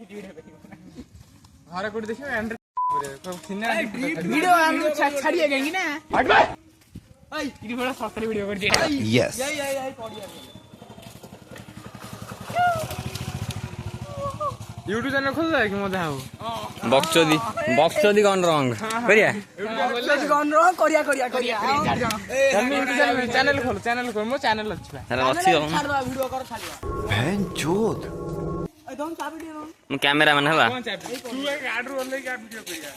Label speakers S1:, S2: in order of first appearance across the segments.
S1: घरे कोड देखियो Andre
S2: video हम छाड़िए गएंगे ना
S1: हट बे ओए इडी बड़ा सस्ता वीडियो कर दिया
S3: यस
S2: यही पड़िया
S1: YouTube चैनल खोल दे कि मजा हो
S4: बक्चोदी गन रंग करिया
S2: गन रो करिया
S1: चैनल खोल मो चैनल अछि बा
S4: सारा अच्छी हो
S2: छाड़ दो वीडियो कर छाड़िया
S3: बहन चोद
S2: ए दोन चाबी दे दो
S4: मु कैमरामैन हला
S1: कौन चाहे तू गाड रो ले का वीडियो करिया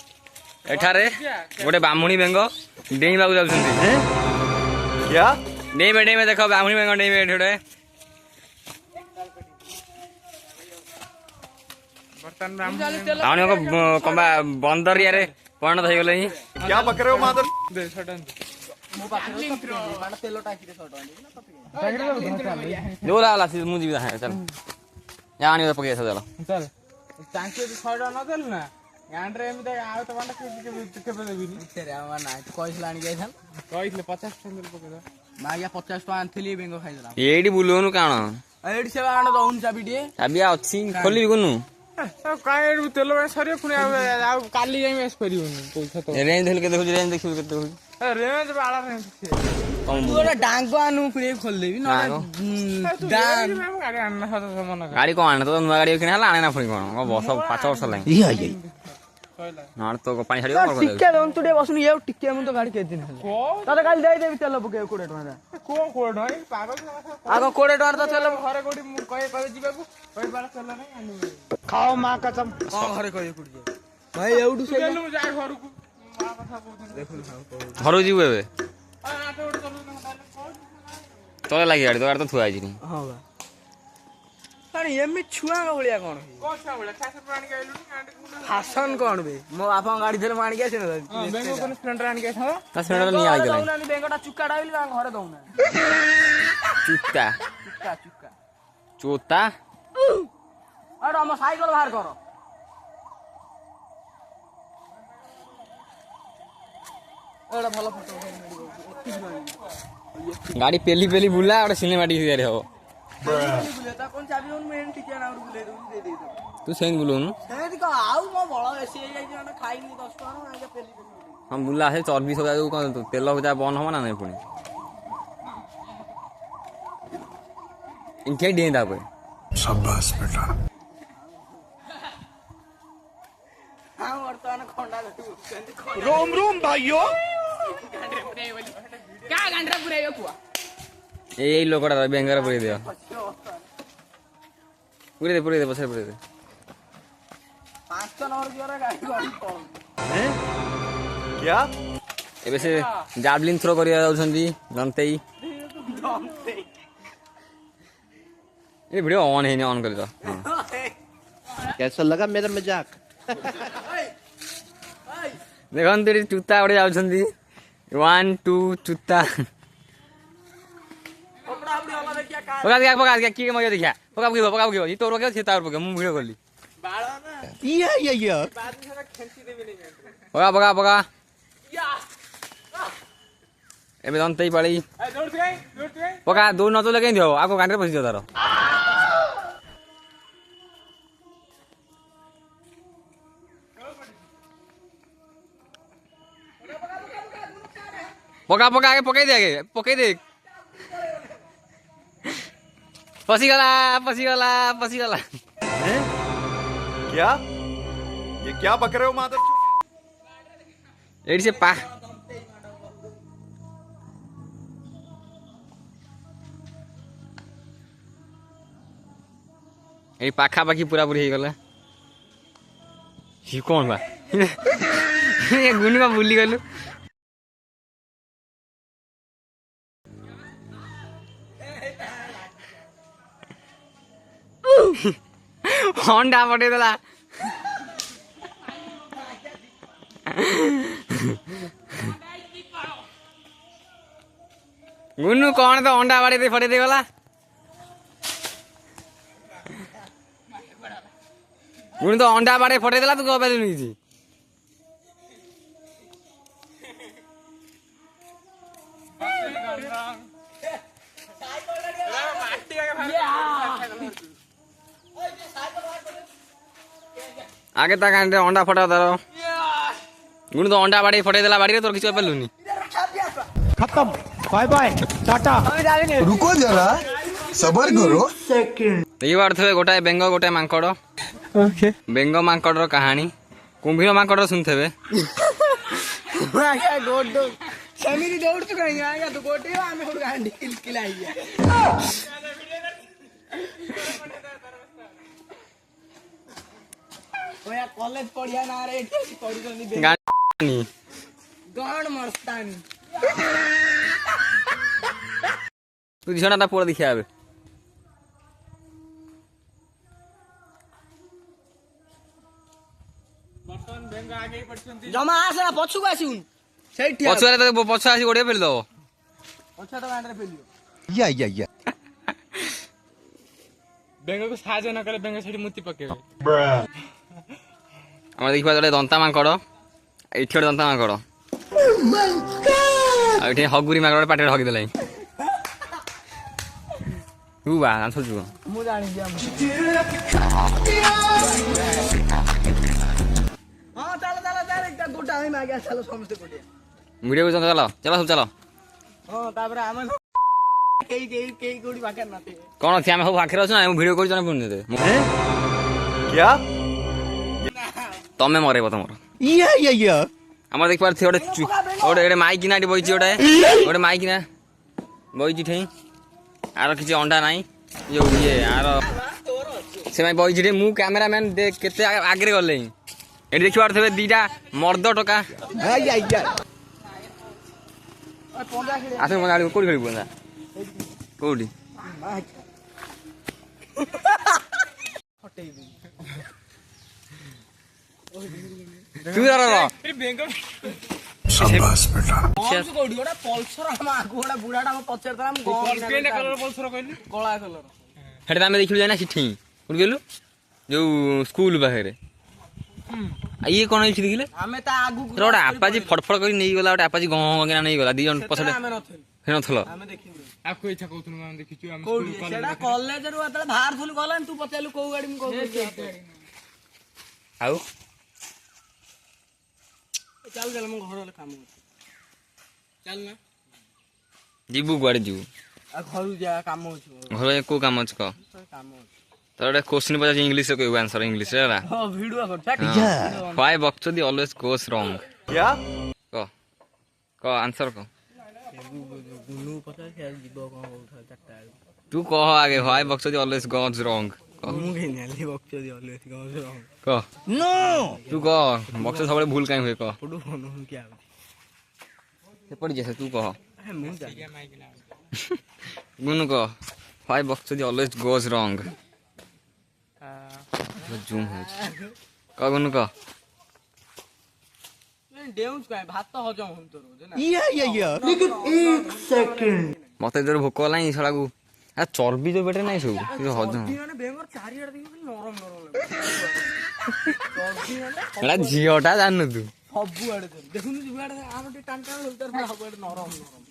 S4: एठारे गोटे बामुणी बेंग डेइबा को जाउछन्ती
S3: क्या
S4: डेइबे देखो बामुणी बेंग डेइबे एठोडे
S1: बर्तन
S4: बामुणी को कंबा बंदरिया रे परिणत हो गले
S3: क्या बक रहे हो मादर
S1: दे छडन
S2: मो पाखे बाटा तेल टाकी रे सटो
S4: जोला वाला मु जीवा है चल यानी तो पके चल
S1: चल टांकी तो छडा न देल ना एंड्रे एम दे आउ तो बांडा के देबिनी
S2: तेरे आवा ना तू कइस लानी गई था
S1: कइले 50 टका पके दो
S2: मागिया 50 टका आनथिली बेंगो खाइ देला
S4: एडी बुलोनु काण
S2: एडी से बाण दउन चाबी टे
S4: चाबिया अछि खोली गुनु
S1: काहे तेल में सरियो पुनी आउ काली जाई मेस परिबनी पैसा तो
S4: रेंज हेल के देखु रेंज देखु केते हो
S1: रेंज बाला रेंज
S4: कम
S2: तू ओला डांगो आनु पुरे खोल देबी न डांग
S1: गाड़ी आनना मन
S4: गाड़ी को आने तो नुआ गाड़ी किने हला आने ना पुनी कोन बस 5 वर्ष लाइन
S3: ये आई
S4: ना तो पानी छाड़ी को
S2: टिके दोन तुडे बसनु ये टिके हम तो गाड़ी के दिन हले तते काल दे देबी तेल पके 20 टका
S1: को कोड है पागल
S2: आगो 20 टका तो चल
S1: घरे कोडी कहे जीवाकू कहे बाला चल नहीं आनु
S3: खाओ माँ कसम
S2: घरे कहे कुडी भाई एउडू से
S1: चलू जा घर को मां कथा बोल देखु
S4: घर जीव एबे
S1: आ आटे उठ चलू
S4: चले लागी गाड़ी तो गाड़ी तो थुआ आइजी
S2: हां बा तानी एमे छुआ भलिया कोन
S1: कोन सा बोला खास पानी के आइलु आटे
S2: हासन कोन बे मो बापा गाड़ी धरे मार के न
S1: बेंगो कोन स्प्लेंडर आन के था
S4: ता सेडा नहीं आई गेला
S2: दउना बेंगोटा चुक्का डाइल बा घरे दउना
S4: चुत्ता
S2: चुक्का
S4: चोता
S2: अरे हम साइकिल बाहर करो एड़ा भलो फोटो
S4: गाड़ी पेली बुला और सिनेमैटिक दे रे हो
S2: बुलेता कोन चाबी उन मेन टिके ना बुले दे दे
S4: तू सेन बुलोनु
S2: सेति को आउ मो बळ एसी जाई ना खाइनी 10 टका ना आगे पेली
S4: हम बुला है 24 हो जाए तेल हो जाए बन हो ना नहीं पुनी इनके डेंदा पे
S3: शाबाश बेटा
S2: हां वर्तमान खंडा
S3: रोम रोम भाइयों
S2: का गांडरा पुरायो कुआ
S4: यही लोकड़ा बेंगर पूरी दे पूरी दे पछे पूरी दे
S2: 500 नंबर की ओरा गाड़ी कोन
S3: हैं क्या
S4: एबे से जावलिन थ्रो करिया जाउछंदी जनतेई ए वीडियो ऑन है नहीं ऑन कर दो
S3: कैसा लगा मेरा मजाक
S4: देखन तेरी चुत्ता उड़े जाउछंदी 1 2 चुत्ता पका दिया की मजा देखिया पका की ई तो रोके छे तार पके मु वीडियो करली
S2: बाळा ना
S3: ये
S1: बाद में सारा खेंची देबे नहीं
S4: पका एबे जनतेई पड़ी
S1: ए दौड़ गई
S4: पका दो न तो लगे दियो आको गांडरे पसी तारो पका आगे पकाई दे पसी गला
S3: हैं क्या ये क्या बक रहे हो मादर
S4: एडी से पा ए पाखा पाखी पूरा पूरी गला ही कौन बा ये गुनी बा भूली गलु होंडा पटे देला गुन्नू कौन तो होंडा बाड़े दे फटे दे गला गुन्नू तो होंडा बाड़े फटे देला तू कबे नहीं जी ଆଗେ ତା କାନରେ ଅଣ୍ଡା ଫଟା ତାର ଗୁଣ ତ ଅଣ୍ଡା ବାଡି ଫଟେଇ ଦେଲା ବାଡିରେ ତୋର କିଛି କରିପାରିଲୁନି।
S2: खत्म बाय बाय टाटा
S5: रुको जरा सबर करो
S4: ଦେଖିପାରୁଥିବେ ଗୋଟାଏ ବେଙ୍ଗ ଗୋଟାଏ ମାଙ୍କଡ।
S2: ओके
S4: ବେଙ୍ଗ ମାଙ୍କଡର କାହାଣୀ କୁମ୍ଭୀର ମାଙ୍କଡର ଶୁଣିଥିବେ।
S2: आगे गोड दो समीरी दौड़ चुका है आगे तो गोटे हमें और गांडी किल आई है ओया कॉलेज पढ़िया ना रे पढ़ी तो
S4: ଗାଣି
S2: गण मस्तानी
S4: ତୁ ଝିଅଟା ତା ପୁଅ ଦେଖିବା ଏବେ।
S1: ବର୍ତ୍ତମାନ ବେଙ୍ଗ ଆଗେଇ ପଡିଛନ୍ତି।
S2: जमा आसे पछुक आसिउन सेठी
S4: ପଛୁଆରେ ତ ପଛ ଆସି ଗୋଡିଆ ଫେରି ଦବ।
S2: पछा तो गांडरे फेलियो
S5: या
S1: ବେଙ୍ଗକୁ ସାହାଯ୍ୟ ନ କଲେ ବେଙ୍ଗ ସେଠି ମୁତି ପକେଇବେ।
S4: ଆମର ଦେଖିବା ଗୋଟେ ଦନ୍ତା ମାଙ୍କଡ ଏଇଠି ଗୋଟେ ଦନ୍ତା ମାଙ୍କଡ ଆଉ ଏଠି ହଗୁରି ମାଙ୍କଡ ପାଟିରେ ହଗି ଦେଲାଣି। ତୁ ବା ଜାଣିଛୁ
S2: मु जानि दिया हां चल चल चल एकटा गोटा है मागे चलो समस्त गोटे
S4: ଭିଡ଼ିଓ ଚାଲ ଚାଲ ସବୁ ଚାଲ।
S2: हां तापर हम केई गोडी बाके नाते
S4: କଣ ଅଛି ଆମେ ସବୁ ପାଖରେ ଅଛୁ ନା ମୁଁ ଭିଡ଼ିଓ କରୁଛି ଜଣେ ପୁଣି ଦେବେ
S3: क्या
S4: ତମେ ମରେଇବ ତମର।
S5: या
S4: ଆମର ଦେଖିପାରୁଥିବେ ଗୋଟେ ମାଇକିନା ଏଠି ବଇଛି ଗୋଟେ ମାଇକିନା ବଇଛି ଠେଇଁ ଆର କିଛି ଅଣ୍ଡା ନାହିଁ ଯୋଉ ଇଏ ଆର ସେମାନେ ବଇଛି ଠେଇଁ ମୁଁ କ୍ୟାମେରାମ୍ୟାନ୍ କେତେ ଆଗରେ ଗଲେ ଏଠି ଦେଖିପାରୁଥିବେ ଦିଟା ମର୍ଦ୍ଦ ଟୋକା ଆସେ ମଜା କୋଉଠି ଖେଳିବୁ ନା କୋଉଠି ତୁ
S1: ବେଙ୍ଗ
S5: शाबाश बेटा
S2: गोडी गोटा पल्सर हम आगु गोटा बुढाटा म पछेर तरा म
S1: କେନ୍ଟା କଲର ପଲ୍ସର କହିଲୁ?
S2: कला कलर
S4: ସେଠି ଆମେ ଦେଖିଲୁ ଯାଇନା ସେଠି କୋଉଠି ଗଲୁ ଯୋଉ ସ୍କୁଲ ପାଖରେ ଇଏ କଣ ହେଇଛି ଦେଖିଲେ
S2: ଆମେ ତା ଆଗୁ
S4: ଗୋଟେ ଆପାଜି ଫଡଫଡ କରି ନେଇଗଲା ଗୋଟେ ଆପାଜି ଗଁ ଗଁ ନେଇଗଲା ଦି ଜଣ ପଛରେ
S2: ଆମେ ନଥିଲୁ
S4: ନଥିଲ
S2: ଆମେ ଦେଖିବୁ
S1: ଆକୁ ଇଚ୍ଛା କହୁଥିଲୁ ଆମେ ଦେଖିଛୁ ଆମେ
S2: କୋଉଠି ସେଟା कॉलेज ରୁ ଆතଳେ ବାହାର ଥୁଲୁ ଗଲାନି ତୁ ପଚାରିଲୁ କୋଉ ଗାଡି ମୁଁ କୋଉ
S4: ଆଉ
S2: ଚାଲ ଚାଲ ମୁଁ ଘର କାମ ଅଛି ଚାଲ ନା
S4: ଯିବୁ କୁଆଡେ ଯିବୁ
S2: ଆଉ ଘରୁ ଯା କାମ ଅଛି
S4: ଘରେ କୋଉ କାମ ଅଛି କହ
S2: କାମ ଅଛି
S4: ତୋର ଗୋଟେ କୋଶ୍ଚିନ୍ ପଚାରୁଛି ଇଂଲିଶରେ କହିବୁ ଆନ୍ସର ଇଂଲିଶରେ ହେଲା
S2: ହଁ ଭିଡିଓ କର ଚାକ
S4: ହ୍ୱାଇ ବକ୍ଚୋଦି ଅଲୱେଜ ଗୋସ୍ ରଙ୍ଗ
S3: क्या
S4: କହ ଆନ୍ସର କହ
S2: ଗୁନୁ ପଚାର ସେ ଯିବ କଣ କହୁଥା ଚାରଟା
S4: ତୁ କହ ଆଗେ ହ୍ୱାଇ ବକ୍ଚୋଦି ଅଲୱେଜ ଗୋସ୍ ରଙ୍ଗ
S2: ମୁଁ କେନି ଆଲି ବକ୍ଚ ଦି ଅଲେ କହ
S4: କହ नो ତୁ କହ ବକ୍ସ ସବୁବେଳେ ଭୁଲ କାଇଁ ହୁଏ କହ
S2: ଫଟୋ ଫୋନ କି ଆଉ
S4: ସେପଟେ ଯେ ତୁ କହ
S2: ମୁଁ ଯା
S4: ଗୁନୁ କହ ହ୍ୱାଇ ବକ୍ଚୋଦି ଅଲୱେଜ ଗୋସ୍ ରଙ୍ଗ ଜୁମ୍ ହେଉଛି କହ ଗୁନୁ କହ
S2: ଡେଉଁଛୁ କାଇଁ ଭାତ ହଜମ ହଉନି ତୋର ବୁଝେ ନା
S5: या लेकिन एक सेकंड
S4: ମତେ ଯେତେବେଳେ ଭୋକ ହେଲାଣି ଶଳାକୁ ଆ ଚର୍ବି ଯୋଉ ପେଟରେ ନାହିଁ ସବୁ ହଜମ
S2: ମାନେ ବେଙ୍ଗର ଚାରିଆଡେ ଦେଖି ନରମ ନରମ ଲାଗୁଛି
S4: ଏଟା ଝିଅଟା ଜାଣିନୁ ତୁ
S2: ସବୁଆଡେ ଦେଖୁନୁ ଯୁଆଡେ ଆମର ଟିକେ ଟାଣ ଟାଣ ହଉତାର ସବୁଆଡେ ନରମ ନରମ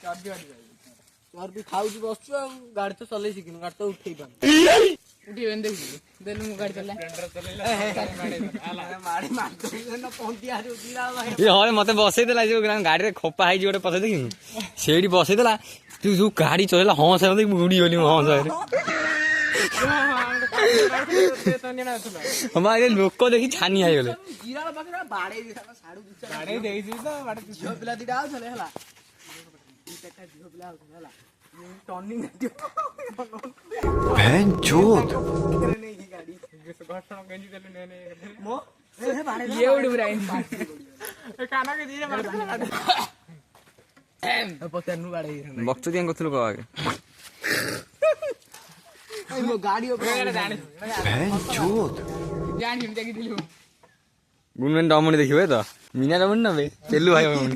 S2: ଚାରିଆଡେ ଚର୍ବି ଖାଉଛି ବସୁଛୁ ଆଉ ଗାଡି ତ ଚଲେଇ ଶିଖିନୁ ଗାଡି ତ ଉଠେଇ ପାରୁନି ଉଠେଇବେନି ଦେଖିଛୁ ଦେଲୁ ମୁଁ ଗାଡି ଚଲା ମାଡି ମାରି ପହଞ୍ଚି ଆସିବୁ
S4: ହଁ ମତେ ବସେଇଦେଲା ଯୋଉ ଗାଡିରେ ଖୋପା ହେଇଛି ଗୋଟେ ପଛେ ଦେଖିନୁ ସେଇଠି ବସେଇଦେଲା ତୁ ଯୋଉ ଗାଡି ଚଲେଇଲା ହଁ ସେ ମୁଁ ଉଡି ଗଲି ହଁ ସାରେ ଲୋକ ଦେଖି ଛାନି ହେଇଗଲେ
S2: ଜିରାଳ ପାଖରେ ବାଡେଇ ଦେଇଥାନ୍ତା ସାଡୁ
S1: ବାଡେଇ ଦେଇଛି ତ
S2: ଝିଅ ପିଲା ଦିଟା ଆଉଥିଲେ ହେଲା ଦିଟା ଝିଅ ପିଲା ଆଉଥିଲେ ହେଲା ଟର୍ଣ୍ଣିଂ
S5: बहन चोद
S2: ନେଇକି ଗାଡି
S1: ଘଟଣା କେମିତି ଦେଲୁ ନେ ନେ
S2: ମୋ ଇଏ ଉଡି ପୁରା
S1: କାନକେ ଦିରେ
S2: ପଚାରନୁ ବାଡେଇ ଦେଇଥାନ୍ତା
S4: ବକ୍ଚୋଦି କାଇଁ କରୁଥିଲୁ କହ ଆଗେ
S2: ମୋ ଗାଡି ଉପରେ
S5: बहन चोद
S1: ଜାଣିନି ଦେଖିଥିଲୁ
S4: ଗୁଣମେନ୍ ଡମୁଣି ଦେଖିବେ ତ ମିନା ଡମୁଣି ନବେ ପେଲୁ ଭାଇ ଡମୁଣି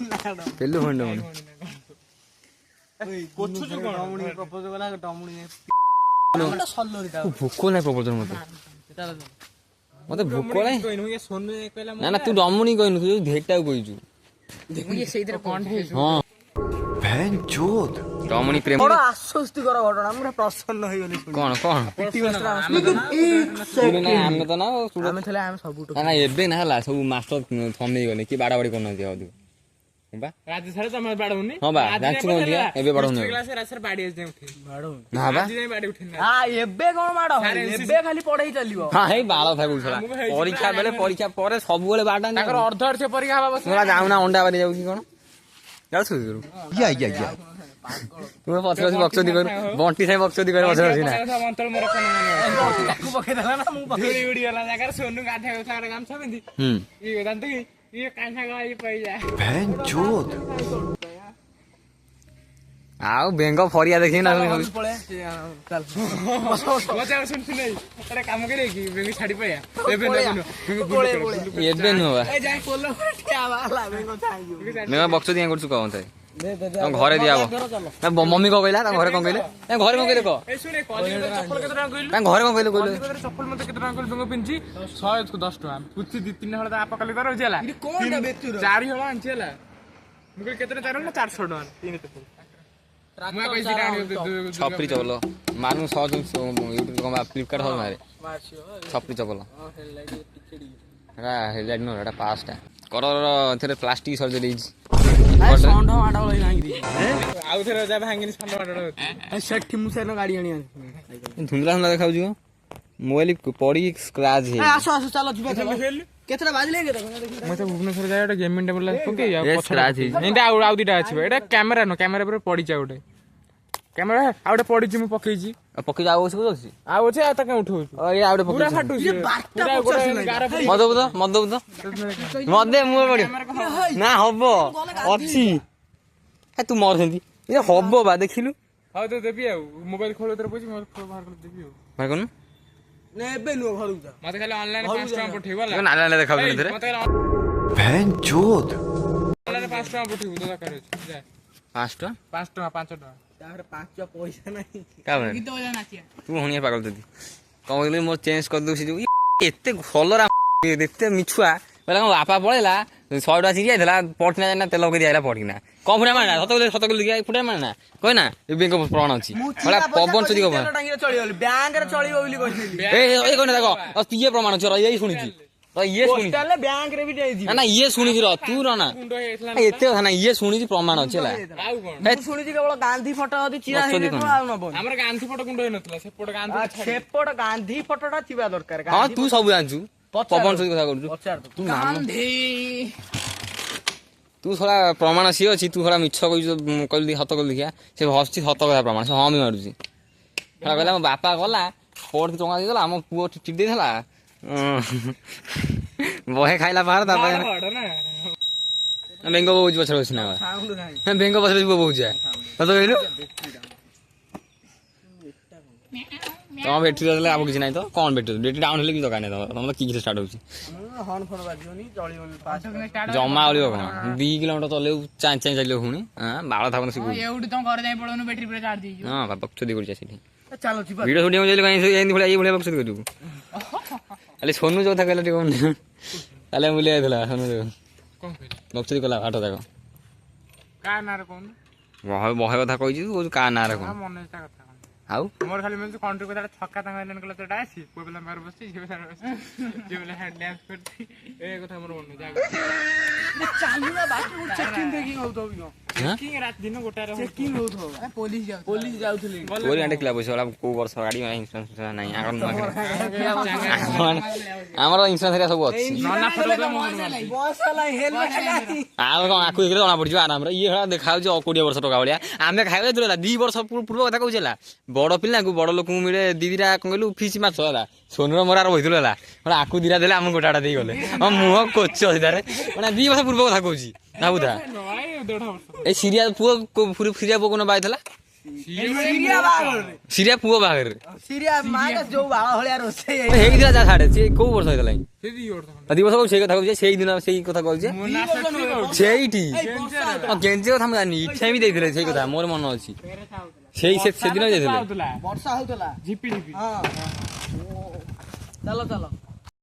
S4: ପେଲୁ ଭାଇ ଡମୁଣି
S2: ପଛୁଛୁ କଣ ଡମୁଣି ପ୍ରପୋଜ କଲା ଡମୁଣି ସଲ୍ଲରିଟା
S4: ଭୋକ ନାହିଁ ପ୍ରପୋଜଲ ମତେ ମତେ ଭୋକ ନାହିଁ
S1: କହିନୁ ଏ ସୋନୁ କହିଲା
S4: ନା ନା ତୁ ଡମୁଣି କହିନୁ ତୁ ଯୋଉ ଧେଟାକୁ କହିଛୁ
S1: ମୁଁ ସେଇଥିରେ କଣ ହେଇଛୁ
S4: ହଁ
S5: बहन चोद
S4: ରମଣୀ ପ୍ରେମ
S2: ବଡ ଆଶ୍ୱସ୍ତିକର ଘଟଣା ମୁଁ ପୁରା ପ୍ରସନ୍ନ ହେଇଗଲି ଶୁଣି।
S4: କଣ ଆମେ ତ ନା
S2: ଆମେ ଥିଲେ ଆମେ ସବୁଠୁ
S4: ନା ଏବେ ନା ହେଲା ସବୁ ମାଷ୍ଟର ଥମେଇ ଗଲେ କିଏ ବାଡାବାଡି କରୁନାହାନ୍ତି ଅଧିକ ବା
S1: ରାତି ସାରା ତମେ ବାଡଉନି
S4: ହଁ ବା ଜାଣିଛୁ କଣ ଦିଆ ଏବେ ବାଡଉନି
S1: କ୍ଲାସରେ ରାତି ସାରା ବାଡି ଆଜି ଉଠେଇ
S4: ନା ବା
S1: ଆଜି ଯାଇ ବାଡି ଉଠେଇନି
S2: ଏବେ କଣ ମାଡ ଏବେ ଖାଲି ପଢେଇ ଚାଲିବ।
S4: ହଁ ହେଇ ବାଳ ଥାଏ ବୁଝଲା ପରୀକ୍ଷା ବେଳେ ପରୀକ୍ଷା ପରେ ସବୁବେଳେ ବାଡାନ୍ତି
S1: ତାଙ୍କର ଅର୍ଧ ଅର୍ଥ ପରୀକ୍ଷା ହବା ବସ
S4: ତୁମେ ଯାଉନା ଅଣ୍ଡା ବାରି ଯାଉଛି କଣ ଯାଉଛୁ ତୁମେ ପଛରେ ବସି ବକ୍ସତି କରୁ ବଣ୍ଟି ସାହି ବକ୍ସତି କରି ପଛରେ ବସି ନା
S1: ଅନ୍ତଳ ମୋର
S2: ତାକୁ ପକେଇଦେଲା ନା ମୁଁ
S1: ଧୂଳି ଉଡିଗଲା ଜାଗାରେ ସୋନୁ ଗାଧେଇବା କଥା ଗାମଛା ପିନ୍ଧି ଇଏ ଜାଣିଛୁ କି ଇଏ କାନ୍ଥା ଗଳି ପଇଲା
S5: बहन चोद
S4: ଆଉ ବେଙ୍ଗ ଫରିଆ ଦେଖିକି ନା
S2: ପଳେଇ ଚାଲ
S1: ମଜା ଶୁଣୁଛୁ ନାଇଁ ଗୋଟେ କାମ କରିବେ କି ବେଙ୍ଗି ଛାଡି ପଇଆ ଏବେ
S4: ଏବେ ନୁହଁ ବା
S2: ଏ ଯାଇ ପୋଲ ଠିଆ ହେଲା ବେଙ୍ଗ ଛାଇଯିବ।
S4: ବେଙ୍ଗ ବକ୍ସତି କାଇଁ କରୁଛୁ କହ ମତେ ତମ ଘରେ ଦିଆହବ ମମି କଣ କହିଲା ତାଙ୍କ ଘରେ କଣ କହିଲେ ଘରେ କଣ କହିଲେ କହ
S1: ଏ ଶୁଣେ କଲିକତା ଚପଲ କେତେ ଟଙ୍କା କହିଲୁ
S4: ତାଙ୍କ ଘରେ କଣ କହିଲେ କହିଲେ
S1: କଲିକତାରେ ଚପଲ ମତେ କେତେ ଟଙ୍କା କହିଲୁ ବେଙ୍ଗ ପିନ୍ଧି 110 ଟଙ୍କା ପୁଚି 2-3 ହଳ ତା ବାପା କଲିକତାରେ ରହୁଛି ହେଲା
S2: କଣଟା ବେତୁର
S1: 4 ହଳ ଆଣିଛି ହେଲା ମୁଁ କହିଲି କେତେ 4 ହଳ ନା 400 ଟଙ୍କା 3 ଚପଲ ମୁଁ କହିଛି
S4: ଛପରି ଚପଲ ମାନୁ ସହଜ ୟୁଟ୍ୟୁବ କଣ ଫ୍ଲିପକାର୍ଟ ହବ ମାରେ ଛପରି ଚପଲ ହେଟା ହେଡଲାଇଟ୍ ନୁହଁ ହେଟା ପାସ୍ଟା କରର ଏଥିରେ ପ୍ଲାଷ୍ଟିକ ସର୍ଜରୀ ହେଇଛି
S2: ଷଣ୍ଢ ମାଡ ଭାଙ୍ଗି
S1: ଆଉ ଥରେ ଯା ଭାଙ୍ଗିନି ଷଣ୍ଢ ମାଡ
S2: ସେଠି ମୁଁ ସେନ ଗାଡି ଆଣି
S4: ଧୁନ୍ଦଲା ଧୁନ୍ଦଲା ଦେଖାଉଛି କଣ ମୋବାଇଲ ପଡି ସ୍କ୍ରାଚ ହେଇ
S2: ଆସ ଆସ ଚାଲ ଯିବା ଚାଲ କେତେଟା ବାଜିଲେ କେତେ
S1: ମୁଁ ତ ଭୁବନେଶ୍ୱର ଯାଏ ଗୋଟେ ଗେମିଂ ଟେବୁଲ ପକେଇ ଆଉ
S4: ସ୍କ୍ରାଚ ହେଇଛି
S1: ଏଇଟା ଆଉ ଦିଟା ଅଛି ଏଇଟା କ୍ୟାମେରା ନୁହଁ କ୍ୟାମେରା ଉପରେ ପଡିଛି ଆଉ ଗୋଟେ କ୍ୟାମେରା ଆଉ ଗୋଟେ ପଡିଛି ମୁଁ ପକେଇଛି
S4: ପକେଇ ଆଉ ଅଛି ଅଛି
S1: ଆଉ ଅଛି ଆଉ ତାকে ଉଠଉଛି
S4: ଏଇ ଆଉ ଗୋଟେ
S1: ପୁରା
S4: ପକେଇ
S1: ଫାଟୁଛି ପୁରା ଗୋଟେ ଗାର
S4: ମଦ ବୁଦ ମଦ ବୁଦ ମଦେ ମୁଁ ପଡିବ ନା ହବ ଅଛି ତୁ ମର ସେମିତି ଏ ହବ ବା ଦେଖିଲୁ
S1: ହଉ ତ ଦେବି ଆଉ ମୋବାଇଲ ଖୋଲ ତୋର ପଇଛି ମୋବାଇଲ ଖୋଲ ବାହାର କରି ଦେବି ଆଉ
S4: ଭାଇ କଣ
S2: ଏବେ ନୁହଁ ଘରକୁ ଯା
S1: ମତେ ଖାଲି ଅନଲାଇନ 5 ଟଙ୍କା ପଠେଇବ ହେଲା
S4: ନାଲା ନାଲା ଦେଖାଉଛି ଏଥିରେ
S1: ମତେ
S5: बहन चोद
S1: ଅନଲାଇନ 5 ଟଙ୍କା ପଠେଇବୁ ତ ଦରକାର ଅଛି ଯା
S4: 5 ଟଙ୍କା
S1: 5 ଟଙ୍କା 5 ଟଙ୍କା
S2: ତାପରେ 5 ପଇସା ନାହିଁ
S4: କାବେଳେ ତୁ ହଣିଆ ପାଗଳ ଯଦି କଣ କହିଲି ମୋର ଚେଞ୍ଜ କରିଦଉ ସେ ଯୋଉ ଏତେ ଭଲରା ଦେଖତେ ମିଛୁଆ କହିଲା ମୋ ବାପା ପଳେଇଲା 100 ଟଙ୍କା ଚିରି ଯାଇଥିଲା ପଟିନା ଯାଇନା ତେଲ ପକେଇ ଦିଆହେଲା ପଟିନା କଣ ଫୁଟା ମାରନା ସତ କହିଲି ଫୁଟା ମାରନା କହିନା ଏ ବେଙ୍କ ପ୍ରମାଣ ଅଛି କହିଲା ପବନ ଚୋରି କବ
S2: ଚଳିଗଲି ବ୍ୟାଙ୍କରେ ଚଳିବ ବୋଲି କହିଥିଲି
S4: ଏ କହିନା ଦେଖ ଇଏ ପ୍ରମାଣ ଅଛି ଇଏ ଶୁଣିଛି ଇଏ ଶୁଣିଛି
S2: ବ୍ୟାଙ୍କରେ ବି ଦେଇଛି
S4: ନା ଇଏ ଶୁଣିଛି ର ତୁ ରନା
S1: ମୁଣ୍ଡ ହେଇଥିଲା
S4: ଏତେ କଥା ନା ଇଏ ଶୁଣିଛି ପ୍ରମାଣ ଅଛି ହେଲା
S1: ଆଉ କଣ
S2: ମୁଁ ଶୁଣିଛି କେବଳ ଗାନ୍ଧୀ ଫଟୋ ଯଦି ଚିରା ହେଇଯାଇଥିବ ଆଉ ନବନି
S1: ଆମର ଗାନ୍ଧୀ ଫଟୋ ଗୁଣ୍ଡ ହେଇନଥିଲା ସେପଟ ଗାନ୍ଧୀ
S2: ସେପଟ ଗାନ୍ଧୀ ଫଟୋଟା ଥିବା ଦରକାର
S4: ହଁ ତୁ ସବୁ ଜାଣିଛୁ ପବନ ଚୋରି କଥା କରୁଛୁ ତୁ ତୁ ଶଳା ପ୍ରମାଣ ସିଏ ଅଛି ତୁ ଶଳା ମିଛ କହିଲୁ ସତ କହିଲୁ ଦେଖିଆ ସେ ହସୁଛି ସତ କଥା ପ୍ରମାଣ ସେ ହଁ ବି ମାରୁଛି କହିଲା ମୋ ବାପା ଗଲା ପୋର୍ଟ ଟଙ୍କା ଦେଇଦେଲା ଆମ ପୁଅ ଚିଠି ଦେଇଥିଲା ବହେ ଖାଇଲା ବାହାର ତାପରେ ବେଙ୍ଗ ବହୁଛି ପଛରେ ବସି ନା ବେଙ୍ଗ ପଛରେ ବହୁଛି ସତ କହିଲୁ ତମ ବେଟରୀ ଦେଲେ ଆଉ କିଛି ନାହିଁ ତ କଣ ବେଟରୀ ବେଟରୀ ଡାଉନ ହେଲେ କିଛି ଦରକାର ନାହିଁ ତମର କି ଷ୍ଟାର୍ଟ ହଉଛି ଜମା ଅଳିବ କଣ 2 କିଲୋମିଟର ଚଲେଇବୁ ଚାଇଁ ଚାଲିବ ପୁଣି ବାଳ ଥାବନ ଶିଖୁ ହଁ ବକ୍ସଦି କରୁଛି ସେଠି ଭିଡ଼ିଓ ସୁଟିଂ ଯାଇଥିଲି କାଇଁ ଏମିତି ଭଳିଆ ଏଇଭଳିଆ ବକ୍ସଦି କରିବୁ ଖାଲି ସୋନୁ ଯୋଉ କଥା କହିଲା ଟିକେ ତାହେଲେ ବୁଲି ଯାଇଥିଲା ସୋନୁ ଯୋଉ ବକ୍ସଦି କଲା ହାଟ ଯାକ
S1: କା ନାଁରେ କହୁନୁ
S4: ବହେ କଥା କହିଛି ତୁ କା ନାଁରେ କଣ
S1: ମନେ ତା କଥା
S4: ଆଉ
S1: ମୋର ଖାଲି ମିଳୁଛି କଣ୍ଟ୍ରି କଥା ଛକା ତାଙ୍କ ହେଲେନ କଲେ ତୋଟା ଆସି ପୁଅ ପିଲା ବାହାର ବସିଛି ଝିଅ ପିଲା ବସିଛି ଝିଅ ପିଲା ହ୍ୟାଣ୍ଡ ଡ୍ୟାନ୍ସ କରୁଛି ଏ କଥା ମୋର ମନେ ଯାଗ
S2: ଚାଲୁନା ବାକି ଚେକିଂ ଫେକିଂ ହଉଥିବ
S1: ଚେକିଂ ରାତି ଦିନ ଗୋଟାରେ
S2: ଚେକିଂ ହଉଥିବ ପୋଲିସ ଯାଉଥିଲେ
S4: କୋରି ଆଣ୍ଡେ କ୍ଲାବ ଅଛି କୋଉ ବର୍ଷ ଗାଡ଼ି ଇନ୍ସୁରାନ୍ସ ନାହିଁ ଆମର ଇନ୍ସୁରାନ୍ସ ହେରିକା ସବୁ ଅଛି
S1: ନନା ଫଟୋ
S4: ଆଉ କଣ ଆକୁ ଦେଖିଲେ ଜଣା ପଡିଯିବ ଆରାମରେ ଇଏ ଭଳିଆ ଦେଖାଯାଉଛି 20 ବର୍ଷ ଟଙ୍କା ଭଳିଆ ଆମେ ଖାଇବା ଦୂର 2 ବର୍ଷ ପୂର୍ବ କଥା କହୁଛି ହେଲା ବଡ ପିଲାଙ୍କୁ ବଡ ଲୋକଙ୍କୁ ମିଳେ 2ଟା କଣ କହିଲୁ ଫିସ୍ ମାଛ ହେଲା ସୋନୁର ମୋର ରହିଥିଲୁ ହେଲା ଆକୁ 2ଟା ଦେଲେ ଆମକୁ ଗୋଟାଟା ଦେଇଗଲେ ହଁ ମୁହଁ କୋଚ ଅଛି ତାରେ ମାନେ 2 ବର୍ଷ ପୂର୍ବ କଥା କହୁଛି ଭାବୁଥା ଏଇ ସିରିଆ ପୁଅ ସିରିଆ ପୁଅ କୋନ ବାହାହେଇଥିଲା ସିରିଆ ପୁଅ ବାହାଘରରେ
S2: ଯୋଉ ବାଳ ଭଳିଆ ରୋଷେଇ
S4: ହେଇଥିଲା ଯା ଛାଡେ ସେ କୋଉ ବର୍ଷ ହେଇଥିଲା 2 ବର୍ଷ ସେଇ କଥା କହୁଛି ସେଇ ଦିନ ସେଇ କଥା କହୁଛି ସେଇଠି ଗେଞ୍ଜି କଥା ମୁଁ ଜାଣିନି ଇଚ୍ଛା ବି ଦେଇଥିଲେ ସେଇ କଥା ମୋର ମନେ ଅଛି ସେଦିନ ଯାଇଥିଲେ
S2: ବର୍ଷା ହଉଥିଲା
S1: ଝିପି ଝିପି
S2: ଚାଲ